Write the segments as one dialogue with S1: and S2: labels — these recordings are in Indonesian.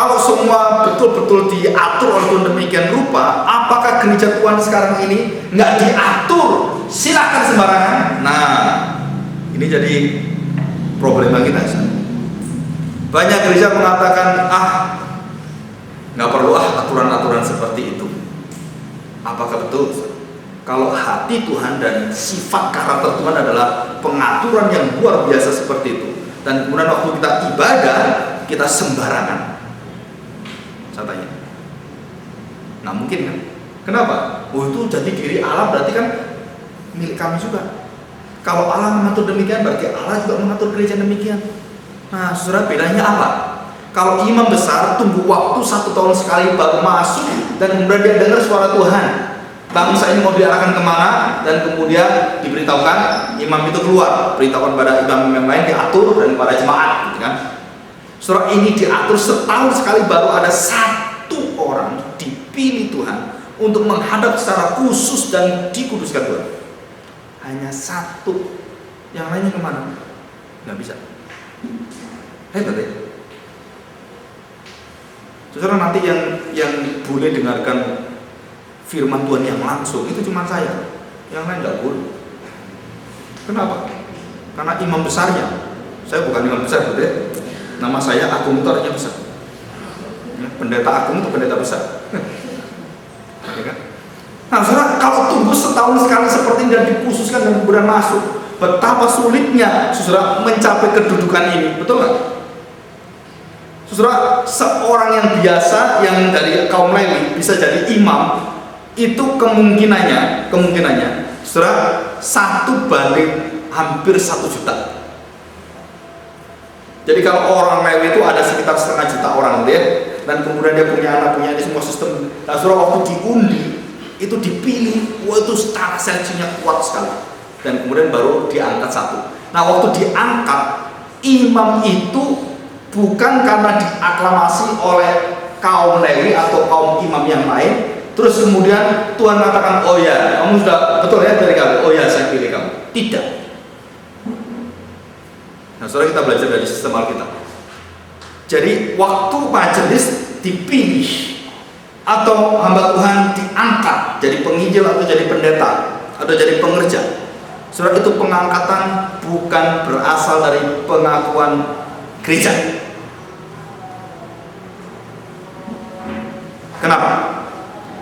S1: Kalau semua betul-betul diatur oleh Tuhan demikian rupa, apakah gereja Tuhan sekarang ini nggak diatur? Silakan sembarangan. Nah, ini jadi problema kita. Banyak gereja mengatakan, nggak perlu aturan-aturan seperti itu. Apakah betul? Kalau hati Tuhan dan sifat karakter Tuhan adalah pengaturan yang luar biasa seperti itu, dan kemudian waktu kita ibadah kita sembarangan, saya tanya, nggak mungkin kan? Kenapa? Itu jadi diri Allah, berarti kan milik kami juga. Kalau Allah mengatur demikian, berarti Allah juga mengatur gereja demikian. Nah, saudara, bedanya apa? Kalau imam besar tunggu waktu 1 tahun sekali baru masuk, dan kemudian dia dengar suara Tuhan, bangsa ini mau diarahkan kemana, dan kemudian diberitahukan, imam itu keluar, beritahukan pada imam yang lain, diatur, dan pada jemaat, gitu kan? Saudara, ini diatur setahun sekali, baru ada 1 orang dipilih Tuhan untuk menghadap secara khusus dan dikuduskan Tuhan. Hanya 1, yang lainnya kemana? Nggak bisa. Hebat ya? Saudara, nanti yang boleh dengarkan firman Tuhan yang langsung itu cuma saya, yang lain nggak boleh. Kenapa? Karena imam besarnya, saya bukan imam besar, betul ya? Nama saya Agung itu artinya besar. Pendeta Agung itu pendeta besar. Ya kan? Nah, saudara, kalau tunggu setahun sekali seperti ini dan dikhususkan dan kemudian masuk, betapa sulitnya saudara mencapai kedudukan ini, betul nggak? Saudara, seorang yang biasa yang dari kaum Lewi bisa jadi imam, itu kemungkinannya, saudara, 1 banding hampir 1 juta. Jadi kalau orang Lewi itu ada sekitar 1,5 juta orang, dia, dan kemudian dia punya anak, punya ini semua sistem. Nah, saudara, waktu diundi itu dipilih, itu secara seleksinya kuat sekali, dan kemudian baru diangkat 1. Nah, waktu diangkat, imam itu bukan karena diaklamasi oleh kaum Lewi atau kaum imam yang lain, terus kemudian Tuhan katakan, oh ya, kamu sudah betul ya dari kamu, oh ya saya pilih kamu. Tidak. Nah, saudara, kita belajar dari sistem Alkitab. Jadi waktu majelis dipilih atau hamba Tuhan diangkat jadi penginjil atau jadi pendeta atau jadi pengerja, saudara, itu pengangkatan bukan berasal dari pengakuan gereja. Kenapa?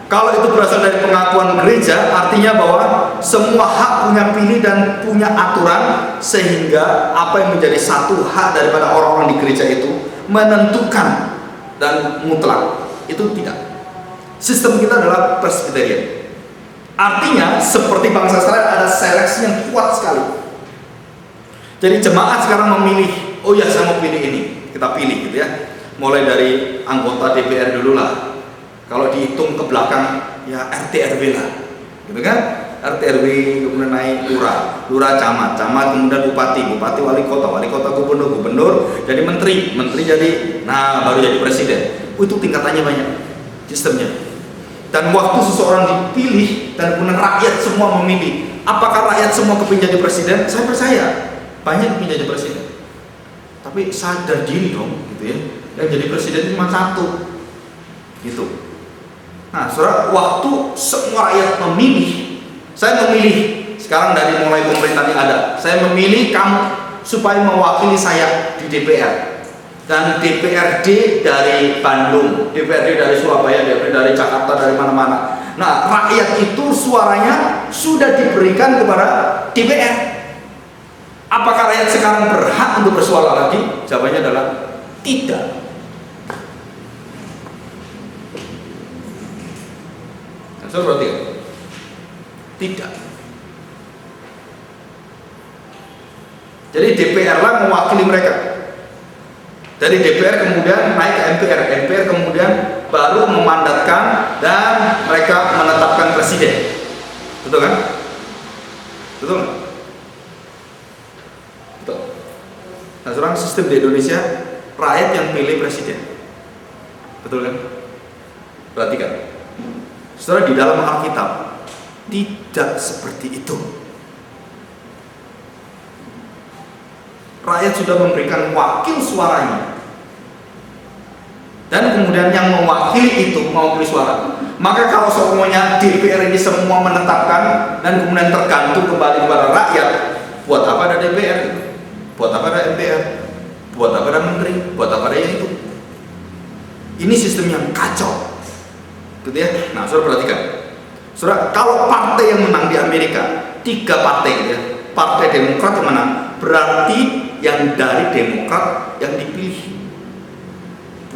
S1: Kalau itu berasal dari pengakuan gereja, artinya bahwa semua hak punya pilih dan punya aturan, sehingga apa yang menjadi satu hak daripada orang-orang di gereja itu menentukan dan mutlak. Itu tidak. Sistem kita adalah Presbyterian. Artinya seperti bangsa Israel ada seleksi yang kuat sekali. Jadi jemaat sekarang memilih, oh ya saya mau pilih ini, kita pilih gitu ya. Mulai dari anggota DPR dulu lah. Kalau dihitung ke belakang ya RT RW lah, gitu kan? RT RW kemudian naik lurah camat, kemudian bupati wali kota gubernur, jadi menteri jadi, nah baru jadi presiden. Itu tingkatannya banyak sistemnya. Dan waktu seseorang dipilih dan kemudian rakyat semua memilih, apakah rakyat semua kepingin jadi presiden? Saya percaya banyak kepingin jadi presiden, tapi sadar diri dong, gitu ya. Yang jadi presiden cuma 1, gitu. Nah, saudara, waktu semua rakyat memilih, saya memilih sekarang dari mulai pemerintah yang ada, saya memilih kamu supaya mewakili saya di DPR, dan DPRD dari Bandung, DPRD dari Surabaya, DPRD dari Jakarta, dari mana-mana. Nah, rakyat itu suaranya sudah diberikan kepada DPR. Apakah rakyat sekarang berhak untuk bersuara lagi? Jawabannya adalah tidak. Berarti tidak. Jadi DPR lah mewakili mereka. Dari DPR kemudian naik ke MPR kemudian baru memandatkan dan mereka menetapkan presiden. Betul kan? Betul. Betul. Nah, sekarang sistem di Indonesia rakyat yang pilih presiden. Betul kan? Perhatikan. Saudara, di dalam Alkitab tidak seperti itu. Rakyat sudah memberikan wakil suaranya dan kemudian yang mewakili itu mewakili suara. Maka kalau semuanya DPR ini semua menetapkan dan kemudian tergantung kembali kepada rakyat, buat apa ada DPR? Buat apa ada MPR? Buat apa ada menteri? Buat apa ada yang itu? Ini sistem yang kacau, gitu ya. Nah, saudara perhatikan, saudara, kalau partai yang menang di Amerika 3 partai, gitu ya, partai Demokrat yang menang, berarti yang dari Demokrat yang dipilih,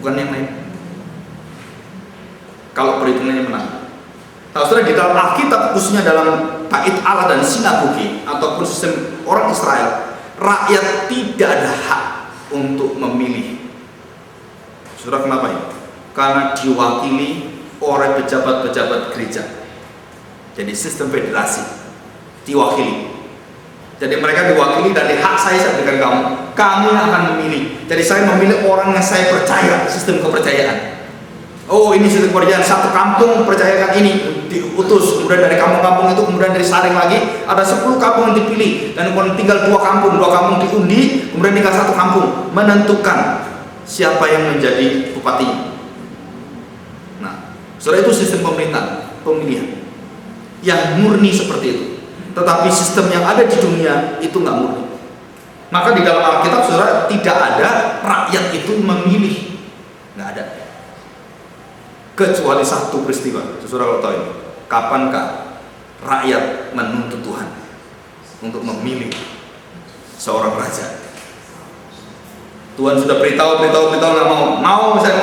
S1: bukan yang lain. Kalau perhitungannya menang. Nah, saudara, di dalam Alkitab, khususnya dalam bait Allah dan sinagoge ataupun sistem orang Israel, rakyat tidak ada hak untuk memilih. Saudara, kenapa ya? Karena diwakili oleh pejabat-pejabat gereja. Jadi sistem federasi diwakili. Jadi mereka diwakili dari hak saya berikan kamu. Kamu yang akan memilih. Jadi saya memilih orang yang saya percaya, sistem kepercayaan. Oh, ini sistem kepercayaan, satu kampung percayakan ini, diutus, kemudian dari kampung-kampung itu kemudian disaring lagi, ada 10 kampung yang dipilih, dan kemudian tinggal 2 kampung diundi, kemudian tinggal 1 kampung menentukan siapa yang menjadi bupati. Nah, saudara, itu sistem pemilihan yang murni seperti itu. Tetapi sistem yang ada di dunia itu nggak murni. Maka di dalam Alkitab, saudara, tidak ada rakyat itu memilih, nggak ada. Kecuali satu peristiwa, saudara tahu ini, kapankah rakyat menuntut Tuhan untuk memilih seorang raja. Tuhan sudah beritahu nggak mau saya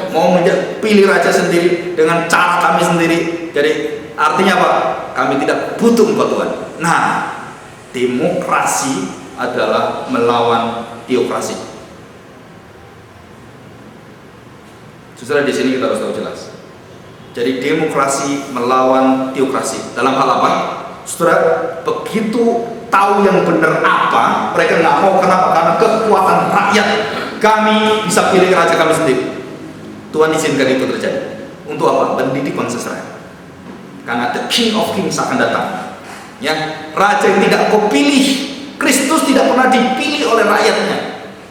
S1: mau pilih raja sendiri dengan cara kami sendiri. Jadi artinya apa? Kami tidak butuh engkau Tuhan. Nah, demokrasi adalah melawan teokrasi. Saudara, di sini kita harus tahu jelas. Jadi demokrasi melawan teokrasi. Dalam hal apa? Saudara, begitu tahu yang benar apa, mereka nggak mau. Kenapa? Karena kekuatan rakyat. Kami bisa pilih raja kami sendiri. Tuhan izinkan itu terjadi. Untuk apa? Mendidik bangsa Israel. Karena the King of Kings akan datang. Ya, raja yang tidak kau pilih. Kristus tidak pernah dipilih oleh rakyatnya.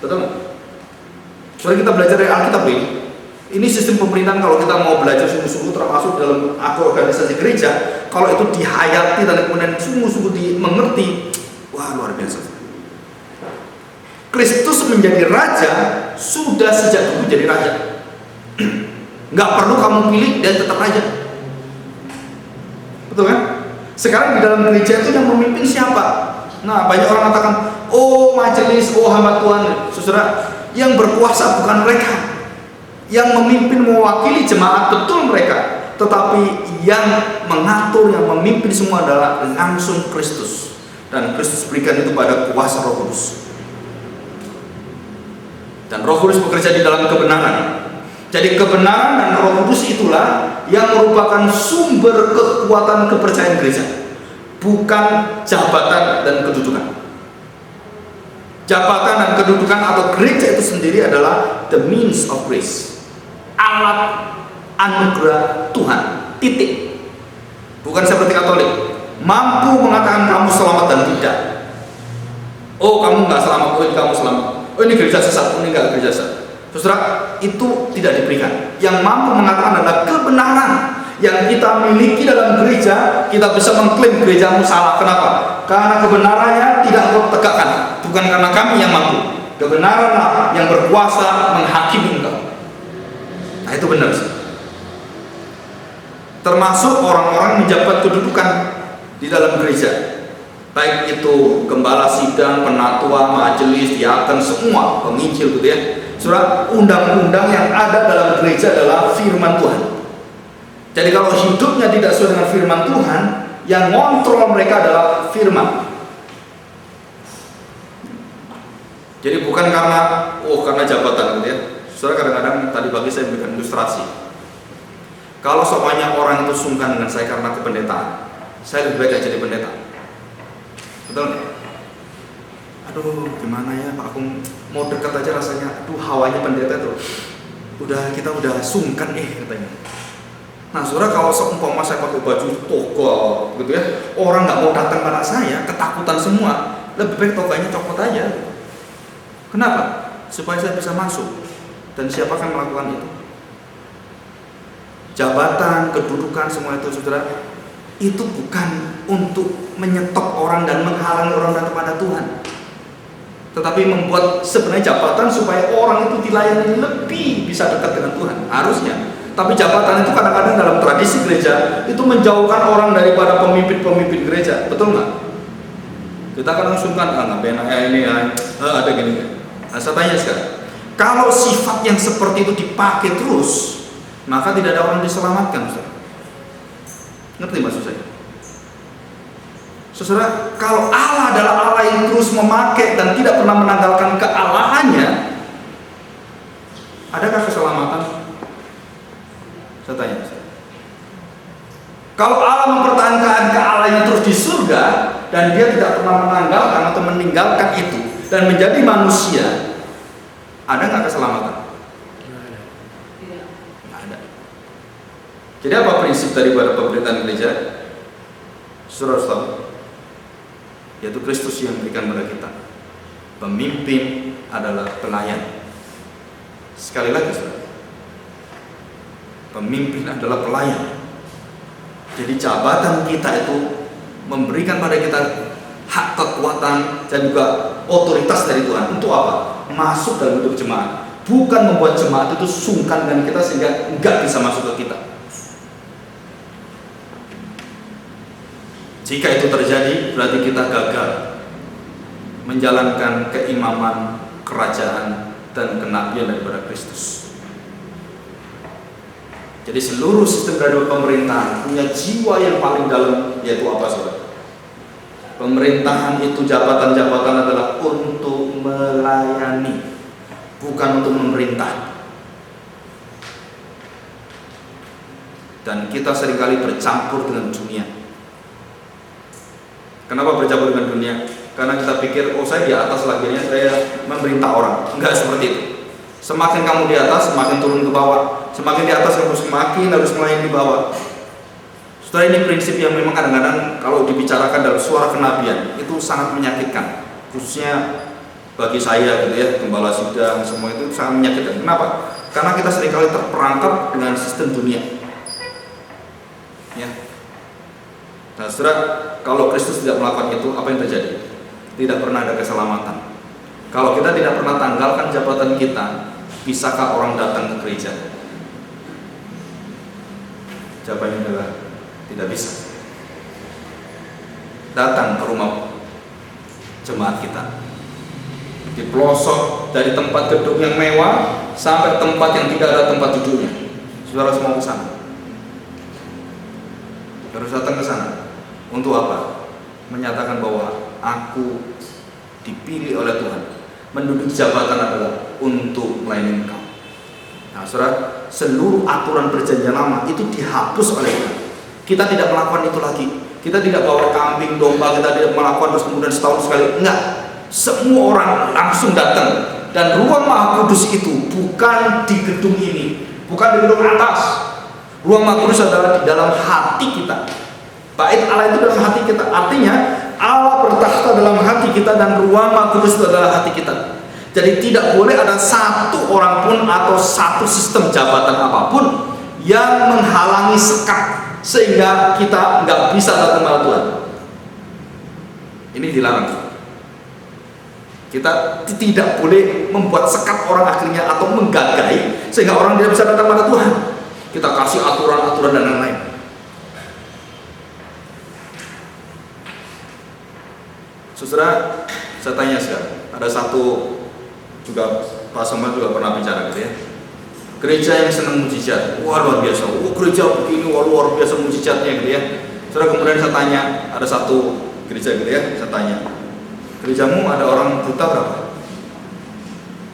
S1: Betul nggak? Saudara, kita belajar dari Alkitab ini. Ini sistem pemerintahan kalau kita mau belajar sungguh-sungguh, termasuk dalam organisasi gereja, kalau itu dihayati dan kemudian sungguh-sungguh dimengerti, wah, luar biasa. Kristus menjadi raja sudah sejak dulu jadi raja. Nggak perlu kamu pilih, dan tetap raja. Betul kan? Sekarang di dalam gereja itu yang memimpin siapa? Nah, banyak orang katakan, oh majelis, oh hamba Tuhan. Saudara, yang berkuasa bukan mereka. Yang memimpin mewakili jemaat betul mereka, tetapi yang mengatur, yang memimpin semua adalah langsung Kristus, dan Kristus berikan itu pada kuasa Roh Kudus, dan Roh Kudus bekerja di dalam kebenaran. Jadi kebenaran dan Roh Kudus itulah yang merupakan sumber kekuatan kepercayaan gereja, bukan jabatan dan kedudukan. Jabatan dan kedudukan atau gereja itu sendiri adalah the means of grace, alat anugerah Tuhan, titik. Bukan seperti Katolik, mampu mengatakan kamu selamat dan tidak. Oh, kamu nggak selamat, oh ini kamu selamat. Oh, ini gereja sesat, ini nggak gereja sesat. Saudara, itu tidak diberikan. Yang mampu mengatakan adalah kebenaran yang kita miliki dalam gereja. Kita bisa mengklaim gerejamu salah. Kenapa? Karena kebenarannya tidak engkau tegakkan. Bukan karena kami yang mampu. Kebenaranlah yang berkuasa menghakimi engkau. Nah, itu benar sih. Termasuk orang-orang menjabat kedudukan di dalam gereja, baik itu gembala sidang, penatua, majelis, diaken, semua penginjil, gitu ya. Saudara, undang-undang yang ada dalam gereja adalah firman Tuhan. Jadi kalau hidupnya tidak sesuai dengan firman Tuhan, yang ngontrol mereka adalah firman. Jadi bukan karena jabatan, gitu ya. Saudara, kadang-kadang tadi pagi saya berikan ilustrasi. Kalau semuanya orang itu sungkan dengan saya karena kependetaan, saya lebih baik jadi pendeta. Betul nggak? Aduh, gimana ya Pak Agung, mau dekat aja rasanya, aduh hawanya pendeta tuh. Kita udah sungkan katanya. Nah, saudara, kalau seumpama saya pakai baju toga, gitu ya, orang nggak mau datang pada saya, ketakutan semua, lebih baik toganya copot aja. Kenapa? Supaya saya bisa masuk. Dan siapa akan melakukan itu? jabatan, kedudukan, semua itu saudara, itu bukan untuk menyetop orang dan menghalangi orang datang kepada Tuhan, tetapi membuat sebenarnya jabatan supaya orang itu dilayani lebih bisa dekat dengan Tuhan, harusnya. Tapi jabatan itu kadang-kadang dalam tradisi gereja itu menjauhkan orang daripada pemimpin-pemimpin gereja, betul nggak? Kita kadang sungkan, nggak benar ya ini ya, ada gini. Nah, saya tanya sekarang, kalau sifat yang seperti itu dipakai terus, maka tidak ada orang diselamatkan, saudara. Ngerti maksud saya? Saudara, kalau Allah adalah Allah yang terus memakai dan tidak pernah menanggalkan kealahannya, adakah keselamatan? Saya tanya. Kalau Allah mempertahankan kealahannya terus di surga dan dia tidak pernah menanggalkan atau meninggalkan itu dan menjadi manusia, ada nggak keselamatan? Nggak ada. Jadi apa prinsip daripada pemerintahan gereja? Saudara harus tahu, yaitu Kristus yang memberikan kepada kita. Pemimpin adalah pelayan. Sekali lagi, saudara, pemimpin adalah pelayan. Jadi jabatan kita itu memberikan pada kita hak kekuatan dan juga otoritas dari Tuhan. Untuk apa? Masuk dalam hidup jemaat, bukan membuat jemaat itu sungkan dengan kita sehingga nggak bisa masuk ke kita. Jika itu terjadi, berarti kita gagal menjalankan keimaman, kerajaan, dan kenabian daripada Kristus. Jadi seluruh sistem dari pemerintahan punya jiwa yang paling dalam, yaitu apa, saudara? Pemerintahan itu, jabatan-jabatan adalah untuk melayani, bukan untuk memerintah. Dan kita seringkali bercampur dengan dunia. Kenapa bercampur dengan dunia? Karena kita pikir, oh saya di atas lagi, saya memerintah orang. Enggak seperti itu. Semakin kamu di atas, semakin turun ke bawah. Semakin di atas, kamu semakin harus melayani di bawah. Setelah ini prinsip yang memang kadang-kadang kalau dibicarakan dalam suara kenabian itu sangat menyakitkan, khususnya bagi saya gitu ya, gembala sidang, semua itu sangat menyakitkan. Kenapa? Karena kita seringkali terperangkap dengan sistem dunia. Ya. Nah, saudara, kalau Kristus tidak melakukan itu, apa yang terjadi? Tidak pernah ada keselamatan. Kalau kita tidak pernah tanggalkan jabatan kita, bisakah orang datang ke gereja? Jawabannya adalah tidak bisa. Datang ke rumah jemaat kita, di pelosok, dari tempat gedung yang mewah sampai tempat yang tidak ada tempat duduknya, saudara semua ke sana. Harus datang ke sana. Untuk apa? Menyatakan bahwa aku dipilih oleh Tuhan. Menduduki jabatan adalah untuk melayani engkau. Nah, saudara, seluruh aturan perjanjian lama itu dihapus oleh Tuhan. Kita tidak melakukan itu lagi. Kita tidak bawa kambing, domba, kita tidak melakukan terus kemudian setahun sekali. Enggak. Semua orang langsung datang. Dan ruang Maha Kudus itu bukan di gedung ini, bukan di gedung atas. Ruang Maha Kudus adalah di dalam hati kita. Bait Allah itu dalam hati kita. Artinya Allah bertakhta dalam hati kita dan ruang Maha Kudus itu adalah hati kita. Jadi tidak boleh ada satu orang pun atau satu sistem jabatan apapun yang menghalangi sekat sehingga kita nggak bisa datang kepada Tuhan. Ini dilarang. Kita tidak boleh membuat sekat orang akhirnya atau menggagahi sehingga orang tidak bisa datang kepada Tuhan. Kita kasih aturan-aturan dan lain-lain. Saudara, saya tanya sekarang, ada satu juga Pak Samuel juga pernah bicara gitu ya. Gereja yang senang mujizat, wah luar biasa. Oh gereja begini, wah luar biasa mujizatnya gitu ya. Saudara, kemudian saya tanya, ada satu gereja gitu ya, saya tanya, gerejamu ada orang buta berapa?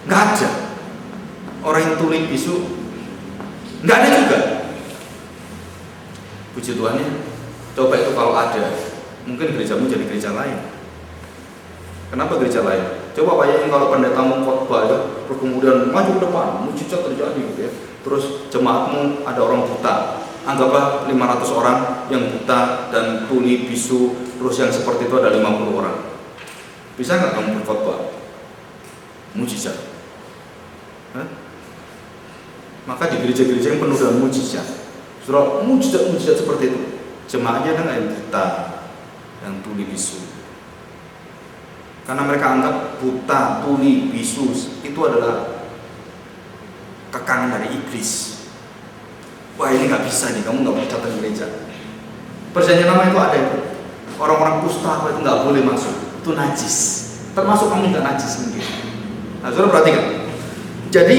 S1: Nggak ada. Orang yang tuli bisu, nggak ada juga. Puji Tuhan ya. Coba itu kalau ada, mungkin gerejamu jadi gereja lain. Kenapa gereja lain? Coba bayangin kalau pendetamu khotbah ya, terus kemudian maju ke depan, mujizat terjadi gitu ya. Terus jemaatmu ada orang buta. Anggaplah 500 orang yang buta dan tuli bisu, terus yang seperti itu ada 50 orang. Bisa nggak kamu berkhotbah? Mujizat. Hah? Maka di gereja-gereja yang penuh dengan mujizat, Saudara, mujizat-mujizat seperti itu. Jemaahnya dengan yang buta, yang tuli bisu. Karena mereka anggap buta, tuli, bisu itu adalah kekangan dari iblis. Wah, ini nggak bisa nih, kamu nggak boleh datang gereja. Perjanjian lama itu ada itu. Orang-orang kusta itu nggak boleh masuk, itu najis. Termasuk kamu nggak najis mungkin. Nah, saudara perhatikan. Jadi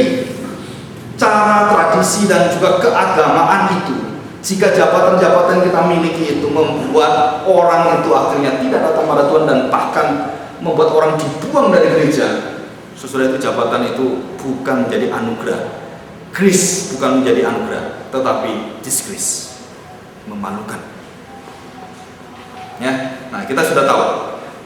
S1: cara tradisi dan juga keagamaan itu, jika jabatan-jabatan kita miliki itu membuat orang itu akhirnya tidak datang pada Tuhan dan bahkan membuat orang dibuang dari gereja, saudara, itu jabatan itu bukan menjadi anugerah. Grace bukan menjadi anugerah, tetapi disgrace, memalukan. Ya, nah kita sudah tahu.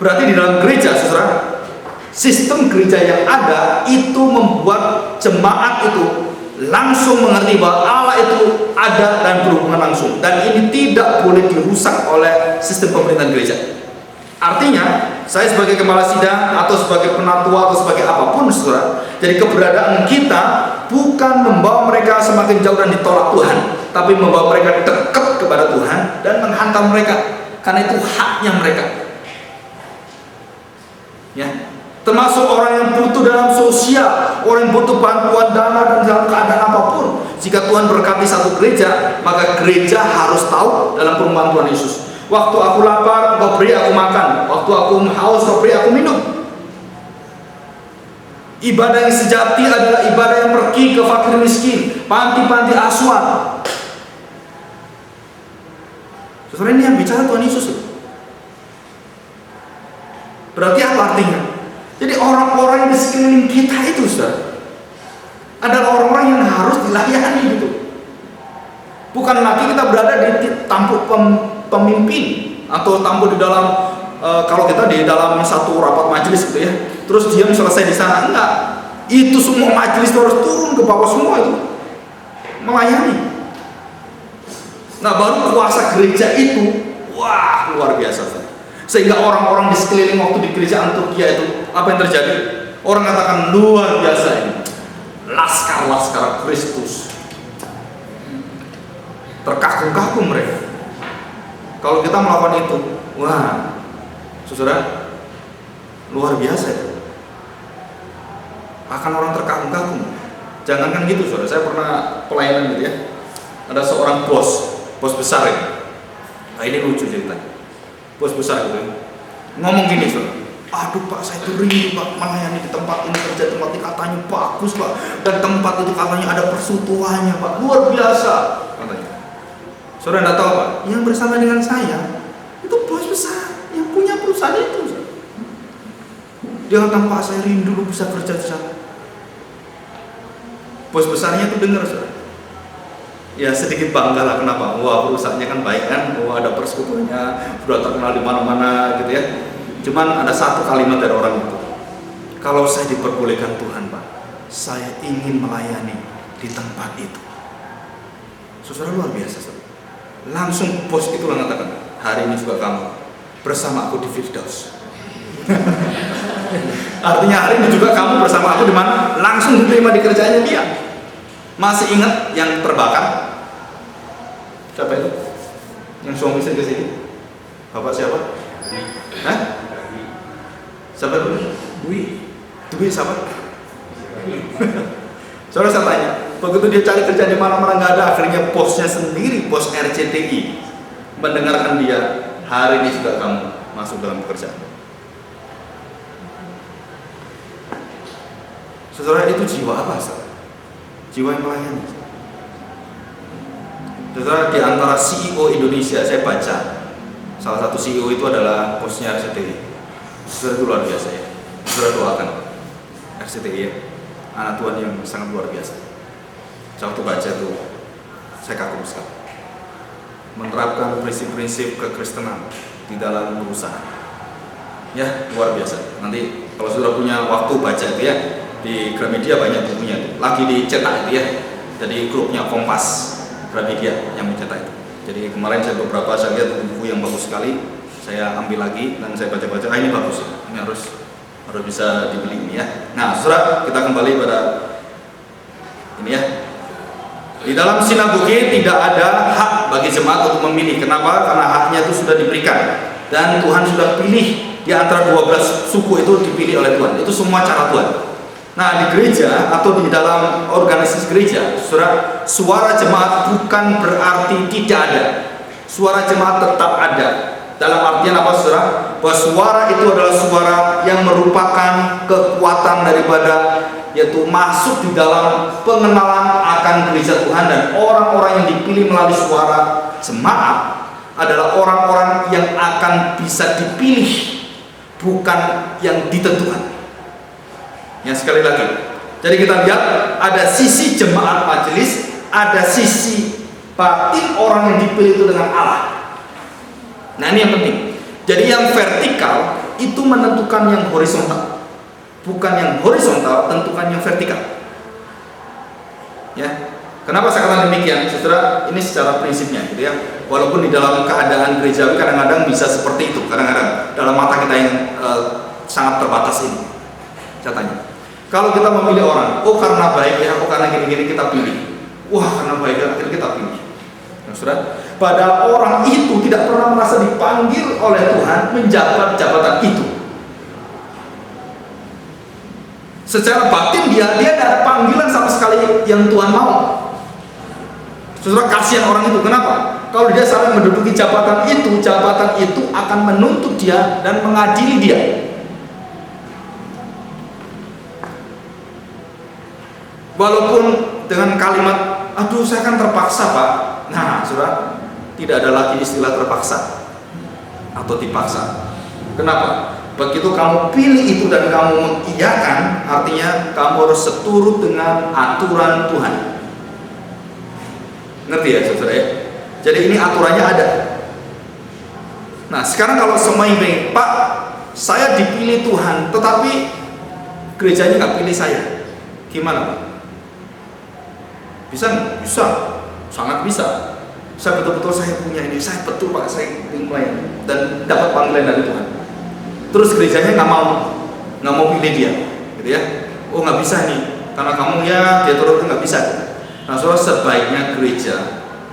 S1: Berarti di dalam gereja, saudara, sistem gereja yang ada itu membuat jemaat itu langsung mengerti bahwa Allah itu ada dan berhubungan langsung, dan ini tidak boleh dirusak oleh sistem pemerintahan gereja. Artinya, saya sebagai kepala sidang atau sebagai penatua atau sebagai apapun, saudara, jadi keberadaan kita bukan membawa mereka semakin jauh dan ditolak Tuhan, tapi membawa mereka dekat kepada Tuhan dan menghantam mereka, karena itu haknya mereka. Ya, termasuk orang yang butuh dalam sosial, orang yang butuh bantuan dana dan dalam keadaan apapun. Jika Tuhan berkati satu gereja, maka gereja harus tahu dalam perumpamaan Tuhan Yesus. Waktu aku lapar, kau beri aku makan. Waktu aku haus, kau beri aku minum. Ibadah yang sejati adalah ibadah yang pergi ke fakir miskin, panti-panti asuhan. Saudara, ini yang bicara Tuhan Yesus. Berarti apa artinya? Jadi orang-orang di sekeliling kita itu, saudara, adalah orang-orang yang harus dilayani gitu. Bukan lagi kita berada di tampuk pemimpin atau tampuk di dalam kalau kita di dalam satu rapat majelis gitu ya, terus diam selesai di sana. Enggak, itu semua majelis harus turun ke bawah semua itu melayani. Nah, baru kuasa gereja itu wah luar biasa. Sehingga orang-orang di sekeliling waktu di gereja Antioquia itu apa yang terjadi? Orang katakan luar biasa ini, laskar-laskar Kristus. Terkagum-kagum mereka. Kalau kita melakukan itu, wah, saudara, luar biasa itu. Akan orang terkagum-kagum. Jangankan gitu, saudara. Saya pernah pelayanan gitu ya. Ada seorang bos besar ya. Nah, ini lucu ceritanya. Bos besar gitu ya. Ngomong gini, saudara. Aduh Pak, saya tuh rindu Pak melayani di tempat ini, kerja tempat ini katanya bagus Pak, dan tempat itu katanya ada persutuannya Pak, luar biasa katanya. Saudara tidak tahu Pak, yang bersama dengan saya itu bos besar yang punya perusahaan itu. Dia kata, Pak saya rindu lu bisa kerja di sana. Bos besarnya itu dengar, saudara. Ya sedikit bangga lah, kenapa? Wah perusahaannya kan baik kan, wah ada persekutuannya, sudah terkenal di mana-mana gitu ya. Cuman ada satu kalimat dari orang itu, kalau saya diperbolehkan Tuhan Pak, saya ingin melayani di tempat itu. Saudara, luar biasa saudara. Langsung bos itu mengatakan, hari ini juga kamu bersama aku di Firdaus. Artinya hari ini juga kamu bersama aku di mana? Langsung diterima di kerjaannya dia. Masih ingat yang terbakar? Siapa itu? Yang suami istri ke sini? Bapak siapa? Hah? Siapa itu? Dwi siapa? Saudara, saya tanya, begitu dia cari kerja di mana-mana nggak ada, akhirnya bosnya sendiri, bos RCTI, mendengarkan dia, hari ini juga kamu masuk dalam pekerjaan. Saudara, itu jiwa apa, saudara? Jiwa yang melayani. Saudara, di antara CEO Indonesia, saya baca salah satu CEO itu adalah bosnya RCTI. Saudara, itu luar biasa ya. Saudara doakan RCTI ya, anak Tuhan yang sangat luar biasa. Saya waktu baca tuh, saya kagum sekali. Menerapkan prinsip-prinsip kekristenan di dalam berusaha. Ya, luar biasa. Nanti kalau saudara punya waktu baca itu ya, di Gramedia banyak bukunya itu. Lagi dicetak itu ya. Jadi grupnya Kompas Gramedia yang mencetak itu. Jadi kemarin saya lihat buku yang bagus sekali. Saya ambil lagi dan saya baca-baca. Ah, ini bagus. Ini harus bisa dibeli ini ya. Nah, saudara, kita kembali pada ini ya. Di dalam sinagoge tidak ada hak bagi jemaat untuk memilih. Kenapa? Karena haknya itu sudah diberikan dan Tuhan sudah pilih di antara 12 suku itu dipilih oleh Tuhan. Itu semua cara Tuhan. Nah, di gereja atau di dalam organisasi gereja, saudara, suara jemaat bukan berarti tidak ada. Suara jemaat tetap ada. Dalam artian apa, saudara? Bahwa suara itu adalah suara yang merupakan kekuatan daripada, yaitu masuk di dalam pengenalan akan gereja Tuhan, dan orang-orang yang dipilih melalui suara jemaat adalah orang-orang yang akan bisa dipilih, bukan yang ditentukan. Ya, sekali lagi. Jadi kita lihat ada sisi jemaat majelis, ada sisi batin orang yang dipilih itu dengan Allah. Nah, ini yang penting. Jadi yang vertikal itu menentukan yang horizontal, bukan yang horizontal tentukan yang vertikal. Ya, kenapa saya katakan demikian, saudara? Ini secara prinsipnya, gitu ya. Walaupun di dalam keadaan gerejawi kadang-kadang bisa seperti itu, kadang-kadang dalam mata kita yang sangat terbatas ini. Saya tanya, kalau kita memilih orang, oh karena baik ya, oh karena gini-gini kita pilih, wah karena baik ya, akhirnya kita pilih. Nah, saudara, padahal orang itu tidak pernah merasa dipanggil oleh Tuhan menjabat jabatan itu. Secara batin dia tidak ada panggilan sama sekali yang Tuhan mau. Saudara, kasihan orang itu. Kenapa? Kalau dia sampai menduduki jabatan itu akan menuntut dia dan mengadili dia. Walaupun dengan kalimat, aduh saya kan terpaksa Pak. Nah, saudara, tidak ada lagi istilah terpaksa atau dipaksa. Kenapa? Begitu kamu pilih itu dan kamu mengiyakan, artinya kamu harus seturut dengan aturan Tuhan. Ngerti ya, saudara ya? Jadi ini aturannya ada. Nah, sekarang kalau semuanya baik, Pak, saya dipilih Tuhan, tetapi gerejanya nggak pilih saya. Gimana Pak? Bisa nggak? Bisa, sangat bisa. Saya betul-betul saya punya ini, saya betul Pak, saya ingin dan dapat panggilan dari Tuhan. Terus gerejanya nggak mau pilih dia, gitu ya? Oh nggak bisa nih, karena kamu ya dia turut nggak bisa. Nah, saudara, sebaiknya gereja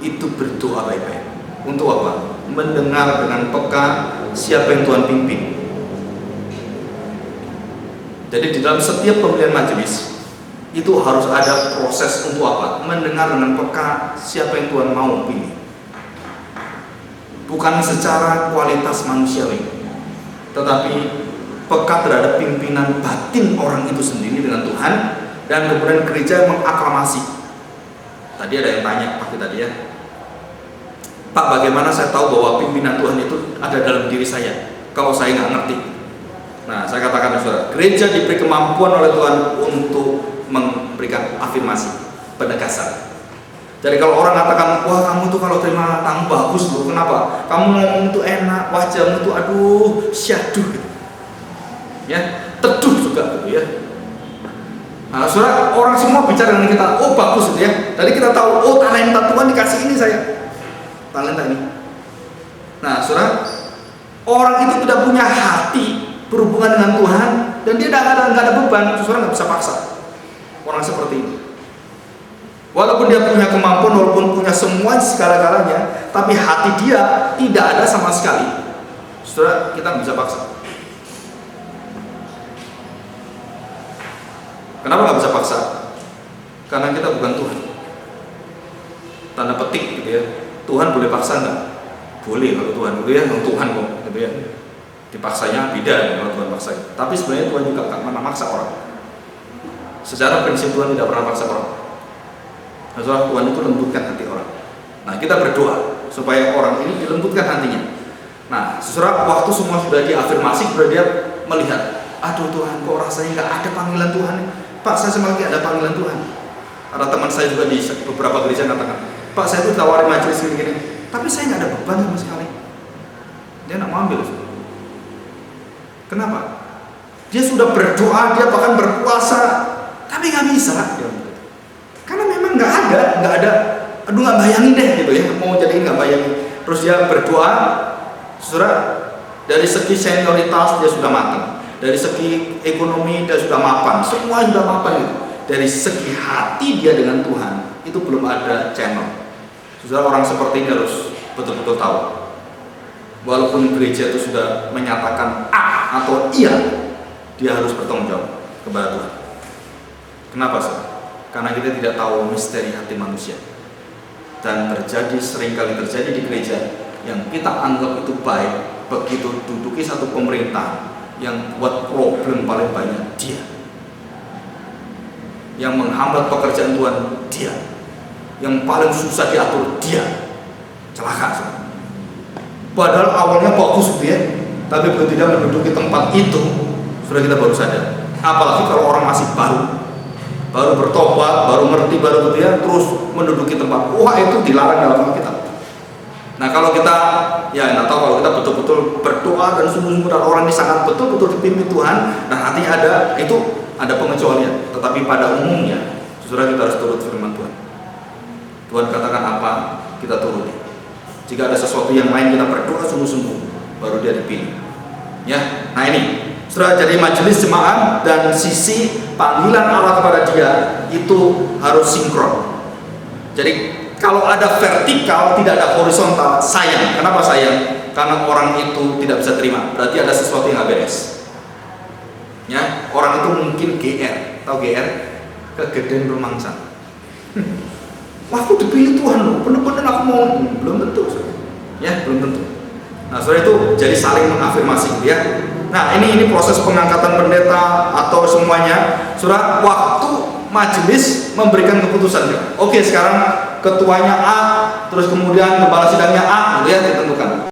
S1: itu berdoa baik-baik. Untuk apa? Mendengar dengan peka siapa yang Tuhan pimpin. Jadi di dalam setiap pemilihan majelis itu harus ada proses untuk apa? Mendengar dengan peka siapa yang Tuhan mau pilih. Bukan secara kualitas manusiawi, tetapi peka terhadap pimpinan batin orang itu sendiri dengan Tuhan, dan kemudian gereja mengaklamasi. Tadi ada yang tanya pakai tadi ya, Pak, bagaimana saya tahu bahwa pimpinan Tuhan itu ada dalam diri saya kalau saya nggak ngerti? Nah, saya katakan saudara, gereja diberi kemampuan oleh Tuhan untuk memberikan afirmasi, penegasan. Jadi kalau orang katakan, wah kamu tuh kalau terima tamu bagus loh, kenapa? Kamu ngomong tuh enak, wajahmu tuh aduh syahdu, ya, teduh juga gitu ya. Nah, saudara, orang semua bicara dengan kita, oh bagus gitu ya. Tadi kita tahu, oh talenta Tuhan dikasih ini saya, talenta ini. Nah, saudara, orang itu tidak punya hati berhubungan dengan Tuhan dan dia nggak ada beban, saudara nggak bisa paksa orang seperti ini. Walaupun dia punya kemampuan, walaupun punya semua segala-galanya, tapi hati dia tidak ada sama sekali, saudara, kita nggak bisa paksa. Kenapa nggak bisa paksa? Karena kita bukan Tuhan. Tanda petik gitu ya. Tuhan boleh paksa nggak? Boleh kalau Tuhan, gitu ya. Tuhan kok, gitu ya. Dipaksanya beda kalau Tuhan paksa. Tapi sebenarnya Tuhan juga nggak pernah maksa orang. Secara prinsip Tuhan tidak pernah maksa orang. Nah, soal Tuhan itu lembutkan hati orang. Nah, kita berdoa supaya orang ini dilembutkan hatinya. Nah, sesudah waktu semua sudah diafirmasi, sudah dia melihat, aduh Tuhan, kok rasanya nggak ada panggilan Tuhan. Pak, saya semakin ada panggilan Tuhan. Ada teman saya juga di beberapa gereja katakan, Pak, saya itu tawarin majelis gini-gini, tapi saya nggak ada beban sama sekali. Dia nggak mau ambil. Kenapa? Dia sudah berdoa, dia bahkan berpuasa, tapi nggak bisa. Karena memang nggak ada. Aduh, nggak bayangin deh gitu ya, mau jadiin nggak bayangin. Terus dia berdoa, saudara, dari segi senioritas dia sudah matang, dari segi ekonomi dia sudah mapan, semua sudah mapan gitu. Dari segi hati dia dengan Tuhan itu belum ada channel. Saudara, orang seperti ini harus betul-betul tahu. Walaupun gereja itu sudah menyatakan A atau iya, dia harus bertanggung jawab kepada Tuhan. Kenapa sih? Karena kita tidak tahu misteri hati manusia. Dan seringkali terjadi di gereja yang kita anggap itu baik, begitu duduki satu pemerintah yang buat problem paling banyak dia, yang menghambat pekerjaan Tuhan dia, yang paling susah diatur dia, celaka. Padahal awalnya bagus gitu ya, tapi begitu tidak menduduki tempat itu, sudah kita baru sadar. Apalagi kalau orang masih baru bertobat, baru ngerti, baru gitu ya, terus menduduki tempat, wah itu dilarang dalam Alkitab. Nah kalau kita, ya nggak tahu, kalau kita betul-betul berdoa dan sungguh-sungguh dan orang ini sangat betul-betul dipimpin Tuhan, nah artinya ada pengecualian. Tetapi pada umumnya, saudara, kita harus turut firman Tuhan. Tuhan katakan apa, kita turuti. Jika ada sesuatu yang lain, kita berdoa sungguh-sungguh, baru dia dipilih. Ya, nah ini, saudara, jadi majelis jemaat dan sisi panggilan Allah kepada dia itu harus sinkron. Jadi kalau ada vertikal, tidak ada horizontal, sayang. Kenapa sayang? Karena orang itu tidak bisa terima. Berarti ada sesuatu yang nggak beres. Ya, orang itu mungkin GR, tahu GR? Kegedean rumangsa. Wah, aku dipilih Tuhan loh, bener-bener aku mau. Belum tentu, ya, belum tentu. Nah, saudara, itu jadi saling mengafirmasi, ya. Nah, ini proses pengangkatan pendeta atau semuanya. Saudara, waktu majelis memberikan keputusan. Oke, sekarang ketuanya A, terus kemudian kepala sidangnya A, gitu ya, ditentukan.